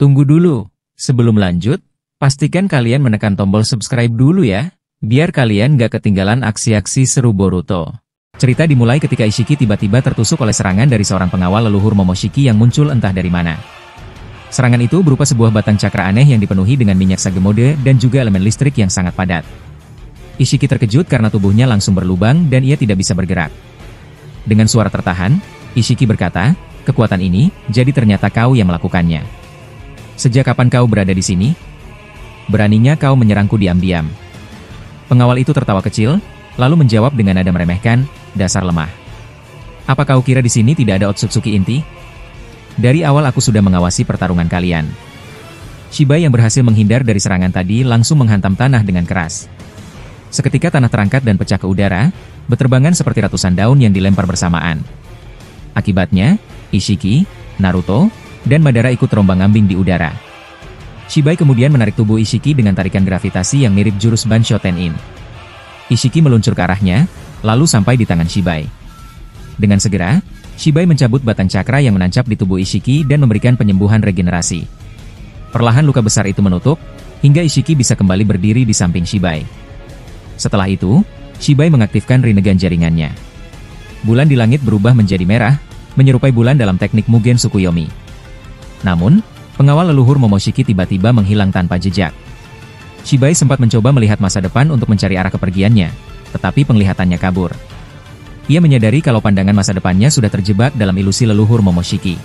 Tunggu dulu, sebelum lanjut, pastikan kalian menekan tombol subscribe dulu ya, biar kalian gak ketinggalan aksi-aksi seru Boruto. Cerita dimulai ketika Ishiki tiba-tiba tertusuk oleh serangan dari seorang pengawal leluhur Momoshiki yang muncul entah dari mana. Serangan itu berupa sebuah batang cakra aneh yang dipenuhi dengan minyak sagemode dan juga elemen listrik yang sangat padat. Ishiki terkejut karena tubuhnya langsung berlubang dan ia tidak bisa bergerak. Dengan suara tertahan, Ishiki berkata, "Kekuatan ini, jadi ternyata kau yang melakukannya. Sejak kapan kau berada di sini? Beraninya kau menyerangku diam-diam." Pengawal itu tertawa kecil, lalu menjawab dengan nada meremehkan, "Dasar lemah. Apa kau kira di sini tidak ada Otsutsuki inti? Dari awal aku sudah mengawasi pertarungan kalian." Shibai yang berhasil menghindar dari serangan tadi langsung menghantam tanah dengan keras. Seketika tanah terangkat dan pecah ke udara, berterbangan seperti ratusan daun yang dilempar bersamaan. Akibatnya, Ishiki, Naruto, dan Madara ikut terombang-ambing di udara. Shibai kemudian menarik tubuh Ishiki dengan tarikan gravitasi yang mirip jurus Bansho Tenin. Ishiki meluncur ke arahnya, lalu sampai di tangan Shibai. Dengan segera, Shibai mencabut batang cakra yang menancap di tubuh Ishiki dan memberikan penyembuhan regenerasi. Perlahan luka besar itu menutup, hingga Ishiki bisa kembali berdiri di samping Shibai. Setelah itu, Shibai mengaktifkan Rinnegan jaringannya. Bulan di langit berubah menjadi merah, menyerupai bulan dalam teknik Mugen Tsukuyomi. Namun, pengawal leluhur Momoshiki tiba-tiba menghilang tanpa jejak. Shibai sempat mencoba melihat masa depan untuk mencari arah kepergiannya, tetapi penglihatannya kabur. Ia menyadari kalau pandangan masa depannya sudah terjebak dalam ilusi leluhur Momoshiki.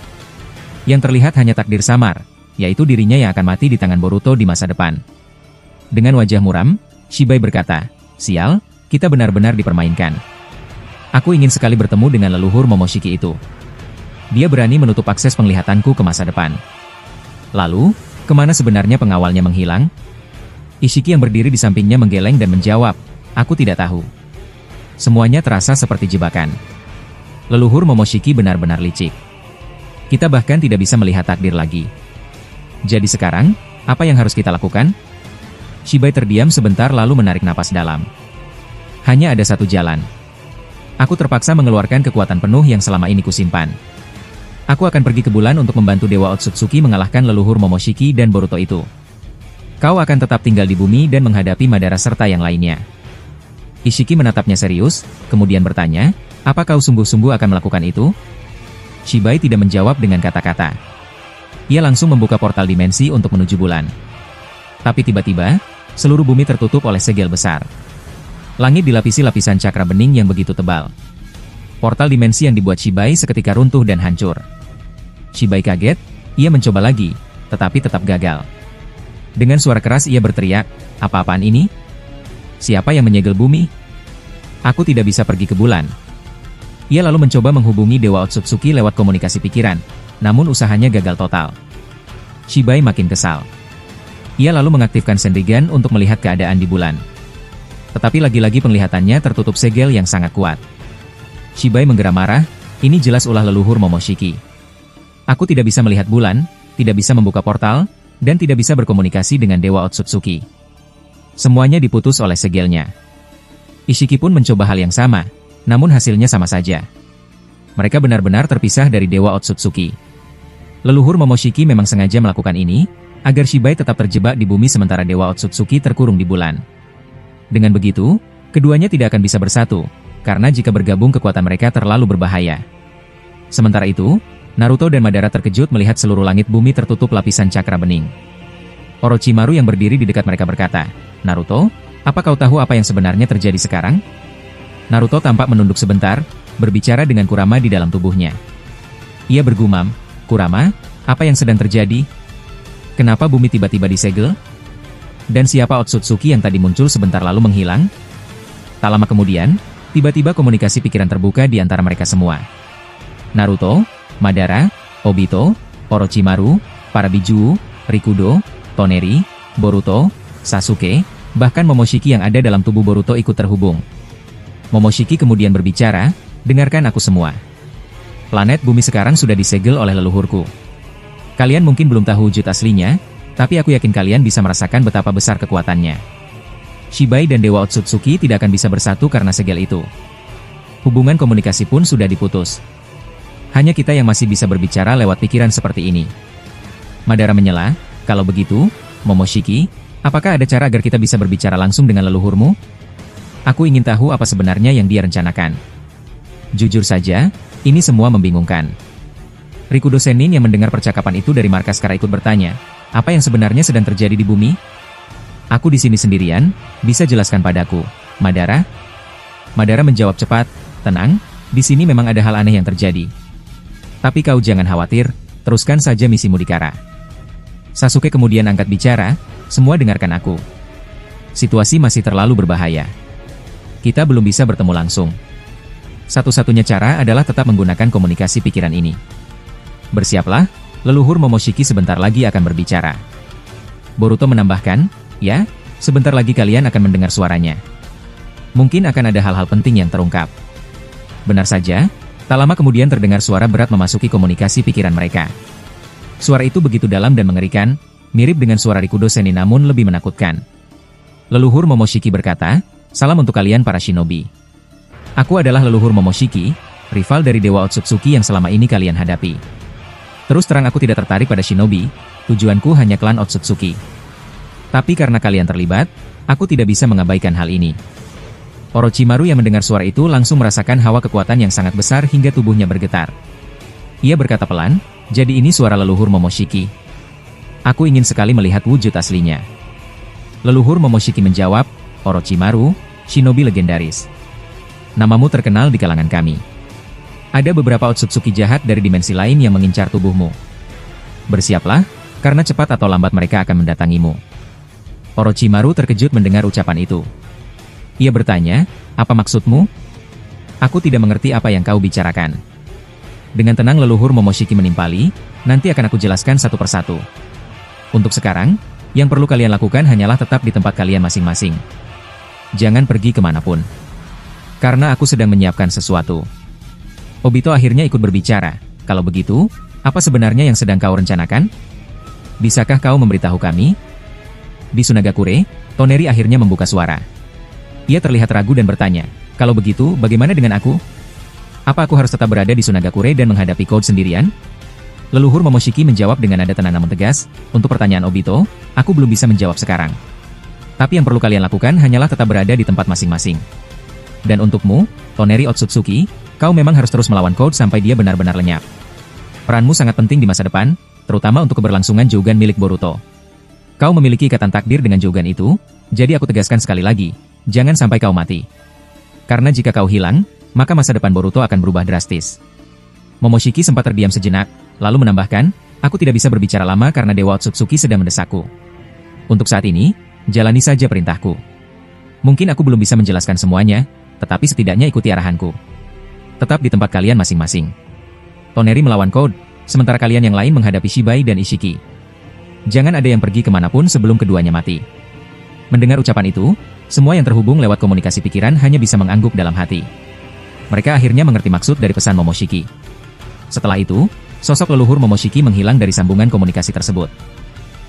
Yang terlihat hanya takdir samar, yaitu dirinya yang akan mati di tangan Boruto di masa depan. Dengan wajah muram, Shibai berkata, "Sial, kita benar-benar dipermainkan. Aku ingin sekali bertemu dengan leluhur Momoshiki itu. Dia berani menutup akses penglihatanku ke masa depan." Lalu, kemana sebenarnya pengawalnya menghilang? Ishiki yang berdiri di sampingnya menggeleng dan menjawab, "Aku tidak tahu." Semuanya terasa seperti jebakan. Leluhur Momoshiki benar-benar licik. Kita bahkan tidak bisa melihat takdir lagi. Jadi sekarang, apa yang harus kita lakukan? Shibai terdiam sebentar lalu menarik napas dalam. Hanya ada satu jalan. Aku terpaksa mengeluarkan kekuatan penuh yang selama ini kusimpan. Aku akan pergi ke bulan untuk membantu Dewa Otsutsuki mengalahkan leluhur Momoshiki dan Boruto itu. Kau akan tetap tinggal di bumi dan menghadapi Madara serta yang lainnya. Ishiki menatapnya serius, kemudian bertanya, "Apa kau sungguh-sungguh akan melakukan itu?" Shibai tidak menjawab dengan kata-kata. Ia langsung membuka portal dimensi untuk menuju bulan. Tapi tiba-tiba, seluruh bumi tertutup oleh segel besar. Langit dilapisi lapisan cakra bening yang begitu tebal. Portal dimensi yang dibuat Shibai seketika runtuh dan hancur. Shibai kaget, ia mencoba lagi, tetapi tetap gagal. Dengan suara keras ia berteriak, "Apa-apaan ini? Siapa yang menyegel bumi? Aku tidak bisa pergi ke bulan." Ia lalu mencoba menghubungi Dewa Otsutsuki lewat komunikasi pikiran, namun usahanya gagal total. Shibai makin kesal. Ia lalu mengaktifkan Senrigan untuk melihat keadaan di bulan. Tetapi lagi-lagi penglihatannya tertutup segel yang sangat kuat. Shibai menggeram marah, ini jelas ulah leluhur Momoshiki. Aku tidak bisa melihat bulan, tidak bisa membuka portal, dan tidak bisa berkomunikasi dengan Dewa Otsutsuki. Semuanya diputus oleh segelnya. Ishiki pun mencoba hal yang sama, namun hasilnya sama saja. Mereka benar-benar terpisah dari Dewa Otsutsuki. Leluhur Momoshiki memang sengaja melakukan ini, agar Shibai tetap terjebak di bumi sementara Dewa Otsutsuki terkurung di bulan. Dengan begitu, keduanya tidak akan bisa bersatu, karena jika bergabung kekuatan mereka terlalu berbahaya. Sementara itu, Naruto dan Madara terkejut melihat seluruh langit bumi tertutup lapisan cakra bening. Orochimaru yang berdiri di dekat mereka berkata, "Naruto, apa kau tahu apa yang sebenarnya terjadi sekarang?" Naruto tampak menunduk sebentar, berbicara dengan Kurama di dalam tubuhnya. Ia bergumam, "Kurama, apa yang sedang terjadi? Kenapa bumi tiba-tiba disegel? Dan siapa Otsutsuki yang tadi muncul sebentar lalu menghilang?" Tak lama kemudian, tiba-tiba komunikasi pikiran terbuka di antara mereka semua. Naruto, Madara, Obito, Orochimaru, para Bijuu, Rikudo, Toneri, Boruto, Sasuke, bahkan Momoshiki yang ada dalam tubuh Boruto ikut terhubung. Momoshiki kemudian berbicara, "Dengarkan aku semua. Planet bumi sekarang sudah disegel oleh leluhurku. Kalian mungkin belum tahu wujud aslinya, tapi aku yakin kalian bisa merasakan betapa besar kekuatannya. Shibai dan Dewa Otsutsuki tidak akan bisa bersatu karena segel itu. Hubungan komunikasi pun sudah diputus. Hanya kita yang masih bisa berbicara lewat pikiran seperti ini. Madara menyela, kalau begitu, Momoshiki, apakah ada cara agar kita bisa berbicara langsung dengan leluhurmu? Aku ingin tahu apa sebenarnya yang dia rencanakan. Jujur saja, ini semua membingungkan. Rikudo Sennin yang mendengar percakapan itu dari markas Kara ikut bertanya, apa yang sebenarnya sedang terjadi di bumi? Aku di sini sendirian, bisa jelaskan padaku, Madara? Madara menjawab cepat, tenang, di sini memang ada hal aneh yang terjadi. Tapi kau jangan khawatir, teruskan saja misimu di Kara. Sasuke kemudian angkat bicara, semua dengarkan aku. Situasi masih terlalu berbahaya. Kita belum bisa bertemu langsung. Satu-satunya cara adalah tetap menggunakan komunikasi pikiran ini. Bersiaplah, leluhur Momoshiki sebentar lagi akan berbicara. Boruto menambahkan, ya, sebentar lagi kalian akan mendengar suaranya. Mungkin akan ada hal-hal penting yang terungkap. Benar saja, tak lama kemudian terdengar suara berat memasuki komunikasi pikiran mereka. Suara itu begitu dalam dan mengerikan, mirip dengan suara Rikudo Sennin namun lebih menakutkan. Leluhur Momoshiki berkata, salam untuk kalian para shinobi. Aku adalah leluhur Momoshiki, rival dari Dewa Otsutsuki yang selama ini kalian hadapi. Terus terang aku tidak tertarik pada shinobi, tujuanku hanya klan Otsutsuki. Tapi karena kalian terlibat, aku tidak bisa mengabaikan hal ini. Orochimaru yang mendengar suara itu langsung merasakan hawa kekuatan yang sangat besar hingga tubuhnya bergetar. Ia berkata pelan, jadi ini suara leluhur Momoshiki. Aku ingin sekali melihat wujud aslinya. Leluhur Momoshiki menjawab, Orochimaru, shinobi legendaris. Namamu terkenal di kalangan kami. Ada beberapa Otsutsuki jahat dari dimensi lain yang mengincar tubuhmu. Bersiaplah, karena cepat atau lambat mereka akan mendatangimu. Orochimaru terkejut mendengar ucapan itu. Ia bertanya, apa maksudmu? Aku tidak mengerti apa yang kau bicarakan. Dengan tenang leluhur Momoshiki menimpali, nanti akan aku jelaskan satu persatu. Untuk sekarang, yang perlu kalian lakukan hanyalah tetap di tempat kalian masing-masing. Jangan pergi kemanapun. Karena aku sedang menyiapkan sesuatu. Obito akhirnya ikut berbicara. Kalau begitu, apa sebenarnya yang sedang kau rencanakan? Bisakah kau memberitahu kami? Di Sunagakure, Toneri akhirnya membuka suara. Ia terlihat ragu dan bertanya, kalau begitu, bagaimana dengan aku? Apa aku harus tetap berada di Sunagakure dan menghadapi Code sendirian? Leluhur Momoshiki menjawab dengan nada tenang namun tegas, untuk pertanyaan Obito, aku belum bisa menjawab sekarang. Tapi yang perlu kalian lakukan hanyalah tetap berada di tempat masing-masing. Dan untukmu, Toneri Otsutsuki, kau memang harus terus melawan Code sampai dia benar-benar lenyap. Peranmu sangat penting di masa depan, terutama untuk keberlangsungan Jougan milik Boruto. Kau memiliki ikatan takdir dengan Jougan itu, jadi aku tegaskan sekali lagi, jangan sampai kau mati. Karena jika kau hilang, maka masa depan Boruto akan berubah drastis. Momoshiki sempat terdiam sejenak, lalu menambahkan, aku tidak bisa berbicara lama karena Dewa Otsutsuki sedang mendesakku. Untuk saat ini, jalani saja perintahku. Mungkin aku belum bisa menjelaskan semuanya, tetapi setidaknya ikuti arahanku. Tetap di tempat kalian masing-masing. Toneri melawan Code, sementara kalian yang lain menghadapi Shibai dan Ishiki. Jangan ada yang pergi kemanapun sebelum keduanya mati. Mendengar ucapan itu, semua yang terhubung lewat komunikasi pikiran hanya bisa mengangguk dalam hati. Mereka akhirnya mengerti maksud dari pesan Momoshiki. Setelah itu, sosok leluhur Momoshiki menghilang dari sambungan komunikasi tersebut.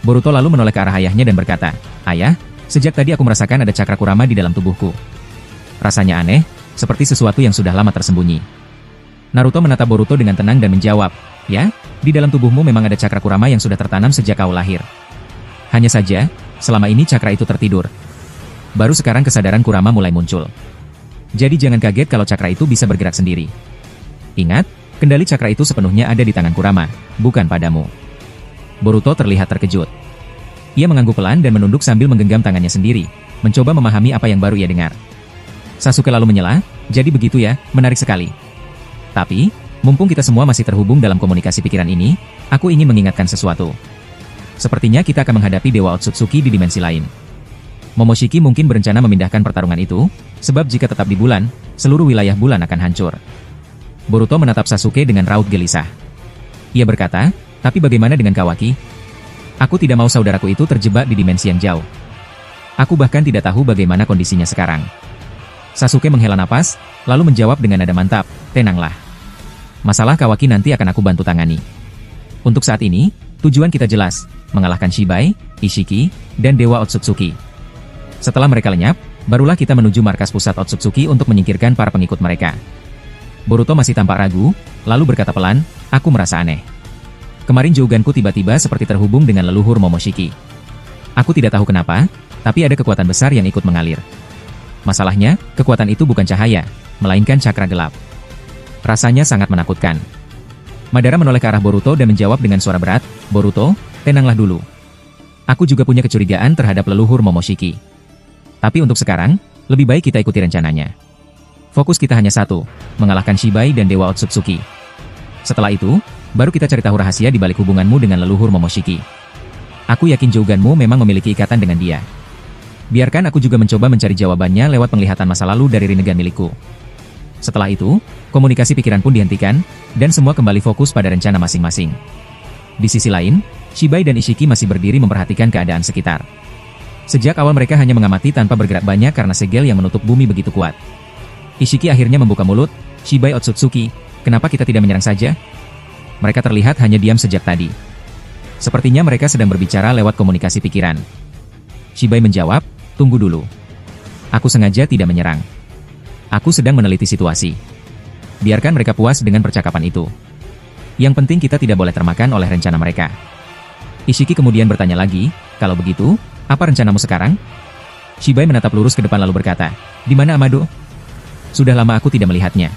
Boruto lalu menoleh ke arah ayahnya dan berkata, Ayah, sejak tadi aku merasakan ada cakra Kurama di dalam tubuhku. Rasanya aneh, seperti sesuatu yang sudah lama tersembunyi. Naruto menatap Boruto dengan tenang dan menjawab, ya, di dalam tubuhmu memang ada cakra Kurama yang sudah tertanam sejak kau lahir. Hanya saja, selama ini cakra itu tertidur. Baru sekarang kesadaran Kurama mulai muncul. Jadi jangan kaget kalau cakra itu bisa bergerak sendiri. Ingat, kendali cakra itu sepenuhnya ada di tangan Kurama, bukan padamu. Boruto terlihat terkejut. Ia mengangguk pelan dan menunduk sambil menggenggam tangannya sendiri, mencoba memahami apa yang baru ia dengar. Sasuke lalu menyela, jadi begitu ya, menarik sekali. Tapi, mumpung kita semua masih terhubung dalam komunikasi pikiran ini, aku ingin mengingatkan sesuatu. Sepertinya kita akan menghadapi Dewa Otsutsuki di dimensi lain. Momoshiki mungkin berencana memindahkan pertarungan itu, sebab jika tetap di bulan, seluruh wilayah bulan akan hancur. Boruto menatap Sasuke dengan raut gelisah. Ia berkata, tapi bagaimana dengan Kawaki? Aku tidak mau saudaraku itu terjebak di dimensi yang jauh. Aku bahkan tidak tahu bagaimana kondisinya sekarang. Sasuke menghela napas, lalu menjawab dengan nada mantap, tenanglah. Masalah Kawaki nanti akan aku bantu tangani. Untuk saat ini, tujuan kita jelas, mengalahkan Shibai, Ishiki, dan Dewa Otsutsuki. Setelah mereka lenyap, barulah kita menuju markas pusat Otsutsuki untuk menyingkirkan para pengikut mereka. Boruto masih tampak ragu, lalu berkata pelan, aku merasa aneh. Kemarin Jouganku tiba-tiba seperti terhubung dengan leluhur Momoshiki. Aku tidak tahu kenapa, tapi ada kekuatan besar yang ikut mengalir. Masalahnya, kekuatan itu bukan cahaya, melainkan cakra gelap. Rasanya sangat menakutkan. Madara menoleh ke arah Boruto dan menjawab dengan suara berat, "Boruto, tenanglah dulu. Aku juga punya kecurigaan terhadap leluhur Momoshiki. Tapi untuk sekarang, lebih baik kita ikuti rencananya. Fokus kita hanya satu, mengalahkan Shibai dan Dewa Otsutsuki. Setelah itu, baru kita cari tahu rahasia di balik hubunganmu dengan leluhur Momoshiki. Aku yakin Jouganmu memang memiliki ikatan dengan dia. Biarkan aku juga mencoba mencari jawabannya lewat penglihatan masa lalu dari Rinnegan milikku." Setelah itu, komunikasi pikiran pun dihentikan, dan semua kembali fokus pada rencana masing-masing. Di sisi lain, Shibai dan Ishiki masih berdiri memperhatikan keadaan sekitar. Sejak awal mereka hanya mengamati tanpa bergerak banyak karena segel yang menutup bumi begitu kuat. Ishiki akhirnya membuka mulut, "Shibai Otsutsuki, kenapa kita tidak menyerang saja?" Mereka terlihat hanya diam sejak tadi. Sepertinya mereka sedang berbicara lewat komunikasi pikiran. Shibai menjawab, "Tunggu dulu. Aku sengaja tidak menyerang. Aku sedang meneliti situasi. Biarkan mereka puas dengan percakapan itu. Yang penting kita tidak boleh termakan oleh rencana mereka." Ishiki kemudian bertanya lagi, "Kalau begitu, apa rencanamu sekarang?" Shibai menatap lurus ke depan lalu berkata, "Di mana Amado? Sudah lama aku tidak melihatnya.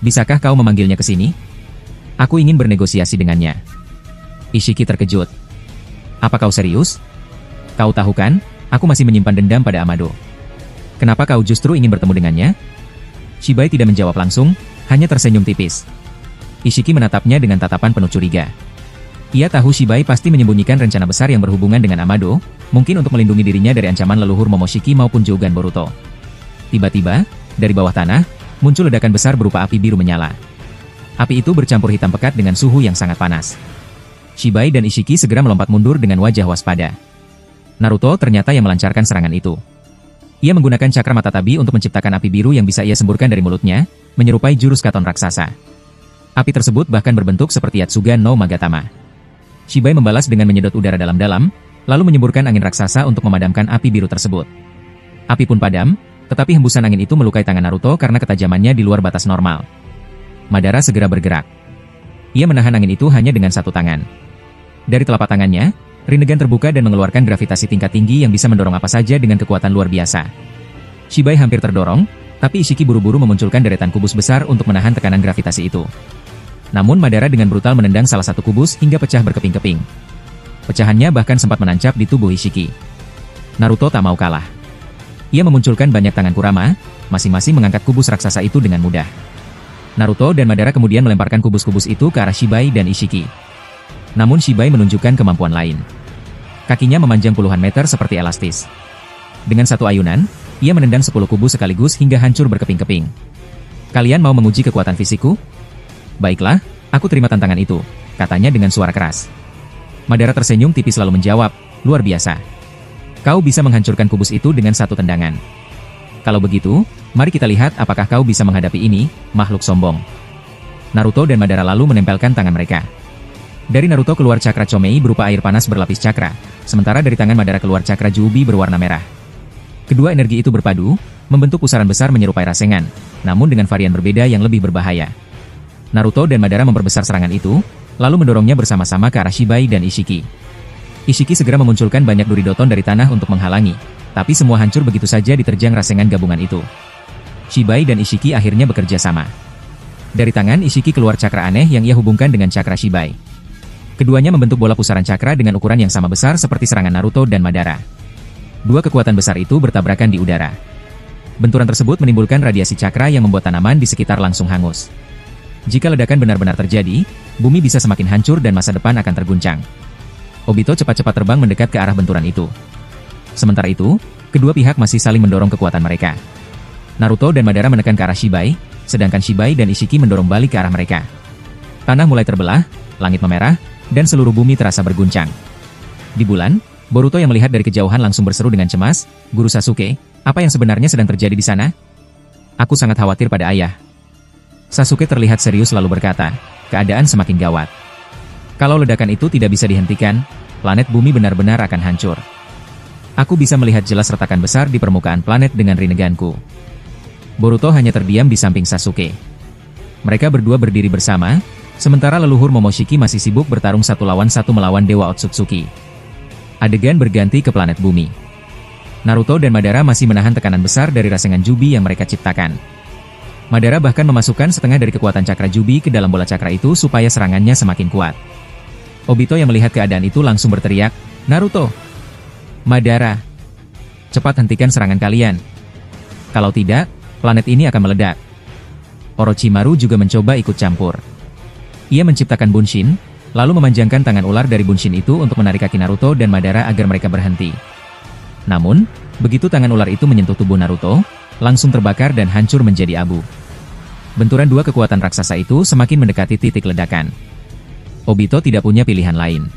Bisakah kau memanggilnya ke sini? Aku ingin bernegosiasi dengannya." Ishiki terkejut. "Apa kau serius? Kau tahu kan, aku masih menyimpan dendam pada Amado. Kenapa kau justru ingin bertemu dengannya?" Shibai tidak menjawab langsung, hanya tersenyum tipis. Ishiki menatapnya dengan tatapan penuh curiga. Ia tahu Shibai pasti menyembunyikan rencana besar yang berhubungan dengan Amado, mungkin untuk melindungi dirinya dari ancaman leluhur Momoshiki maupun Jougan Boruto. Tiba-tiba, dari bawah tanah, muncul ledakan besar berupa api biru menyala. Api itu bercampur hitam pekat dengan suhu yang sangat panas. Shibai dan Ishiki segera melompat mundur dengan wajah waspada. Naruto ternyata yang melancarkan serangan itu. Ia menggunakan cakra mata tabi untuk menciptakan api biru yang bisa ia semburkan dari mulutnya, menyerupai jurus katon raksasa. Api tersebut bahkan berbentuk seperti Yatsuga no Magatama. Shibai membalas dengan menyedot udara dalam-dalam, lalu menyemburkan angin raksasa untuk memadamkan api biru tersebut. Api pun padam, tetapi hembusan angin itu melukai tangan Naruto karena ketajamannya di luar batas normal. Madara segera bergerak. Ia menahan angin itu hanya dengan satu tangan. Dari telapak tangannya, Rinnegan terbuka dan mengeluarkan gravitasi tingkat tinggi yang bisa mendorong apa saja dengan kekuatan luar biasa. Shibai hampir terdorong, tapi Ishiki buru-buru memunculkan deretan kubus besar untuk menahan tekanan gravitasi itu. Namun Madara dengan brutal menendang salah satu kubus hingga pecah berkeping-keping. Pecahannya bahkan sempat menancap di tubuh Ishiki. Naruto tak mau kalah. Ia memunculkan banyak tangan Kurama, masing-masing mengangkat kubus raksasa itu dengan mudah. Naruto dan Madara kemudian melemparkan kubus-kubus itu ke arah Shibai dan Ishiki. Namun Shibai menunjukkan kemampuan lain. Kakinya memanjang puluhan meter seperti elastis. Dengan satu ayunan, ia menendang 10 kubus sekaligus hingga hancur berkeping-keping. "Kalian mau menguji kekuatan fisikku? Baiklah, aku terima tantangan itu," katanya dengan suara keras. Madara tersenyum tipis lalu menjawab, "Luar biasa. Kau bisa menghancurkan kubus itu dengan satu tendangan. Kalau begitu, mari kita lihat apakah kau bisa menghadapi ini, makhluk sombong." Naruto dan Madara lalu menempelkan tangan mereka. Dari Naruto keluar cakra Chomei berupa air panas berlapis cakra, sementara dari tangan Madara keluar cakra Jubi berwarna merah. Kedua energi itu berpadu, membentuk pusaran besar menyerupai Rasengan, namun dengan varian berbeda yang lebih berbahaya. Naruto dan Madara memperbesar serangan itu, lalu mendorongnya bersama-sama ke arah Shibai dan Ishiki. Ishiki segera memunculkan banyak duridoton dari tanah untuk menghalangi, tapi semua hancur begitu saja diterjang Rasengan gabungan itu. Shibai dan Ishiki akhirnya bekerja sama. Dari tangan Ishiki keluar cakra aneh yang ia hubungkan dengan cakra Shibai. Keduanya membentuk bola pusaran cakra dengan ukuran yang sama besar seperti serangan Naruto dan Madara. Dua kekuatan besar itu bertabrakan di udara. Benturan tersebut menimbulkan radiasi cakra yang membuat tanaman di sekitar langsung hangus. Jika ledakan benar-benar terjadi, bumi bisa semakin hancur dan masa depan akan terguncang. Obito cepat-cepat terbang mendekat ke arah benturan itu. Sementara itu, kedua pihak masih saling mendorong kekuatan mereka. Naruto dan Madara menekan ke arah Shibai, sedangkan Shibai dan Ishiki mendorong balik ke arah mereka. Tanah mulai terbelah, langit memerah, dan seluruh bumi terasa berguncang. Di bulan, Boruto yang melihat dari kejauhan langsung berseru dengan cemas, "Guru Sasuke, apa yang sebenarnya sedang terjadi di sana? Aku sangat khawatir pada ayah." Sasuke terlihat serius lalu berkata, "Keadaan semakin gawat. Kalau ledakan itu tidak bisa dihentikan, planet bumi benar-benar akan hancur. Aku bisa melihat jelas retakan besar di permukaan planet dengan Rinneganku." Boruto hanya terdiam di samping Sasuke. Mereka berdua berdiri bersama, Sementara leluhur Momoshiki masih sibuk bertarung satu lawan satu melawan Dewa Otsutsuki. Adegan berganti ke planet bumi. Naruto dan Madara masih menahan tekanan besar dari Rasengan Jubi yang mereka ciptakan. Madara bahkan memasukkan setengah dari kekuatan cakra Jubi ke dalam bola cakra itu supaya serangannya semakin kuat. Obito yang melihat keadaan itu langsung berteriak, "Naruto! Madara! Cepat hentikan serangan kalian. Kalau tidak, planet ini akan meledak." Orochimaru juga mencoba ikut campur. Ia menciptakan Bunshin, lalu memanjangkan tangan ular dari Bunshin itu untuk menarik kaki Naruto dan Madara agar mereka berhenti. Namun, begitu tangan ular itu menyentuh tubuh Naruto, langsung terbakar dan hancur menjadi abu. Benturan dua kekuatan raksasa itu semakin mendekati titik ledakan. Obito tidak punya pilihan lain.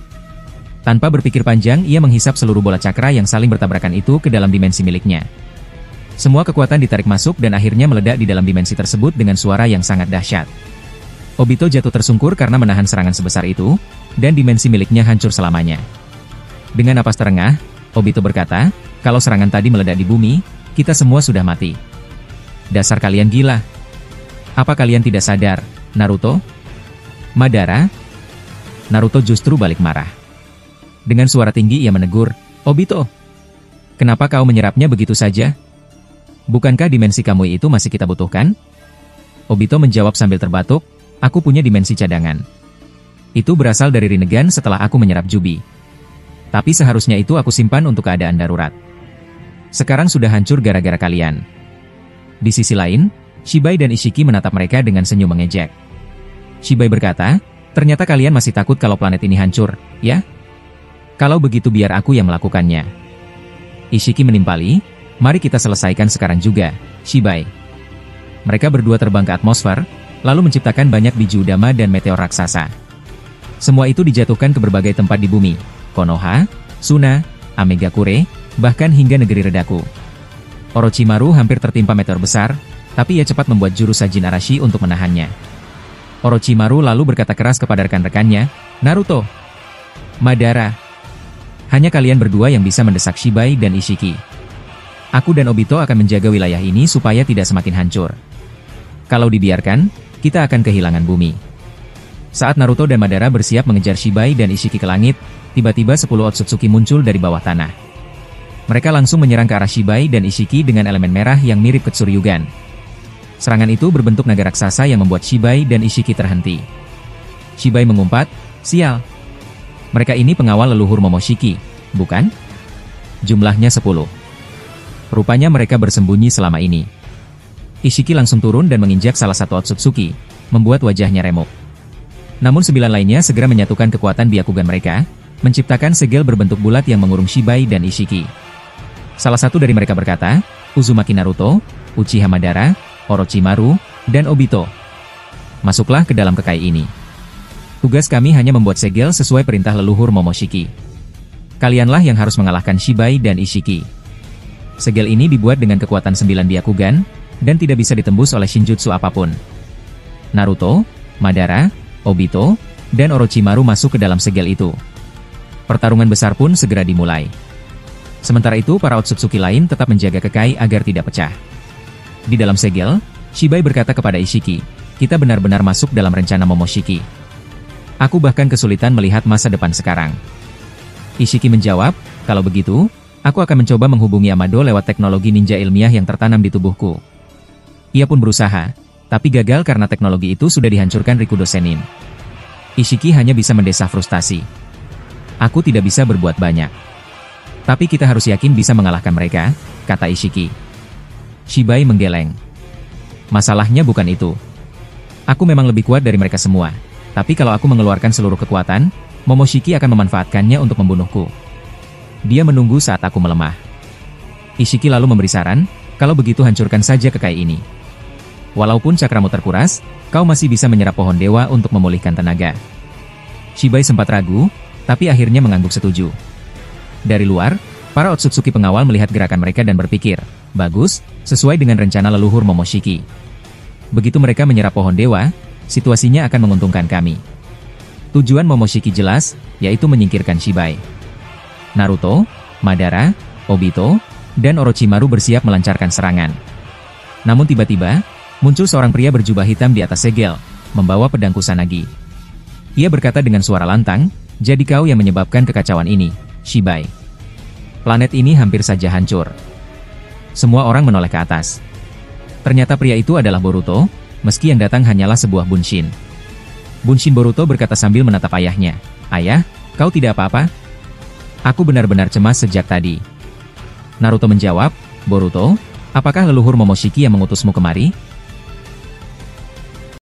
Tanpa berpikir panjang, ia menghisap seluruh bola cakra yang saling bertabrakan itu ke dalam dimensi miliknya. Semua kekuatan ditarik masuk dan akhirnya meledak di dalam dimensi tersebut dengan suara yang sangat dahsyat. Obito jatuh tersungkur karena menahan serangan sebesar itu, dan dimensi miliknya hancur selamanya. Dengan napas terengah, Obito berkata, "Kalau serangan tadi meledak di bumi, kita semua sudah mati. Dasar kalian gila. Apa kalian tidak sadar, Naruto? Madara?" Naruto justru balik marah. Dengan suara tinggi ia menegur, "Obito, kenapa kau menyerapnya begitu saja? Bukankah dimensi Kamui itu masih kita butuhkan?" Obito menjawab sambil terbatuk, "Aku punya dimensi cadangan. Itu berasal dari Rinnegan setelah aku menyerap Jubi. Tapi seharusnya itu aku simpan untuk keadaan darurat. Sekarang sudah hancur gara-gara kalian." Di sisi lain, Shibai dan Ishiki menatap mereka dengan senyum mengejek. Shibai berkata, "Ternyata kalian masih takut kalau planet ini hancur, ya? Kalau begitu biar aku yang melakukannya." Ishiki menimpali, "Mari kita selesaikan sekarang juga, Shibai." Mereka berdua terbang ke atmosfer, lalu menciptakan banyak biju udama dan meteor raksasa. Semua itu dijatuhkan ke berbagai tempat di bumi, Konoha, Suna, Amegakure, bahkan hingga negeri Redaku. Orochimaru hampir tertimpa meteor besar, tapi ia cepat membuat jurus Sajin Arashi untuk menahannya. Orochimaru lalu berkata keras kepada rekan-rekannya, "Naruto, Madara, hanya kalian berdua yang bisa mendesak Shibai dan Ishiki. Aku dan Obito akan menjaga wilayah ini supaya tidak semakin hancur. Kalau dibiarkan, kita akan kehilangan bumi." Saat Naruto dan Madara bersiap mengejar Shibai dan Ishiki ke langit, tiba-tiba 10 Otsutsuki muncul dari bawah tanah. Mereka langsung menyerang ke arah Shibai dan Ishiki dengan elemen merah yang mirip Ketsuryugan. Serangan itu berbentuk naga raksasa yang membuat Shibai dan Ishiki terhenti. Shibai mengumpat, "Sial. Mereka ini pengawal leluhur Momoshiki, bukan? Jumlahnya 10. Rupanya mereka bersembunyi selama ini." Ishiki langsung turun dan menginjak salah satu Otsutsuki, membuat wajahnya remuk. Namun 9 lainnya segera menyatukan kekuatan Byakugan mereka, menciptakan segel berbentuk bulat yang mengurung Shibai dan Ishiki. Salah satu dari mereka berkata, "Uzumaki Naruto, Uchiha Madara, Orochimaru, dan Obito. Masuklah ke dalam kekai ini. Tugas kami hanya membuat segel sesuai perintah leluhur Momoshiki. Kalianlah yang harus mengalahkan Shibai dan Ishiki." Segel ini dibuat dengan kekuatan 9 Byakugan, dan tidak bisa ditembus oleh Shinjutsu apapun. Naruto, Madara, Obito, dan Orochimaru masuk ke dalam segel itu. Pertarungan besar pun segera dimulai. Sementara itu para Otsutsuki lain tetap menjaga kekai agar tidak pecah. Di dalam segel, Shibai berkata kepada Ishiki, "Kita benar-benar masuk dalam rencana Momoshiki. Aku bahkan kesulitan melihat masa depan sekarang." Ishiki menjawab, "Kalau begitu, aku akan mencoba menghubungi Amado lewat teknologi ninja ilmiah yang tertanam di tubuhku." Ia pun berusaha, tapi gagal karena teknologi itu sudah dihancurkan Rikudo Senin. Ishiki hanya bisa mendesah frustasi. "Aku tidak bisa berbuat banyak. Tapi kita harus yakin bisa mengalahkan mereka," kata Ishiki. Shibai menggeleng. "Masalahnya bukan itu. Aku memang lebih kuat dari mereka semua. Tapi kalau aku mengeluarkan seluruh kekuatan, Momoshiki akan memanfaatkannya untuk membunuhku. Dia menunggu saat aku melemah." Ishiki lalu memberi saran, "Kalau begitu hancurkan saja kekai ini. Walaupun cakramu terkuras, kau masih bisa menyerap pohon dewa untuk memulihkan tenaga." Shibai sempat ragu, tapi akhirnya mengangguk setuju. Dari luar, para Otsutsuki pengawal melihat gerakan mereka dan berpikir, "Bagus, sesuai dengan rencana leluhur Momoshiki. Begitu mereka menyerap pohon dewa, situasinya akan menguntungkan kami." Tujuan Momoshiki jelas, yaitu menyingkirkan Shibai. Naruto, Madara, Obito, dan Orochimaru bersiap melancarkan serangan. Namun tiba-tiba, muncul seorang pria berjubah hitam di atas segel, membawa pedang Kusanagi. Ia berkata dengan suara lantang, jadi kau yang menyebabkan kekacauan ini, Shibai. Planet ini hampir saja hancur. Semua orang menoleh ke atas. Ternyata pria itu adalah Boruto, meski yang datang hanyalah sebuah bunshin. Bunshin Boruto berkata sambil menatap ayahnya, "Ayah, kau tidak apa-apa? Aku benar-benar cemas sejak tadi." Naruto menjawab, "Boruto, apakah leluhur Momoshiki yang mengutusmu kemari?"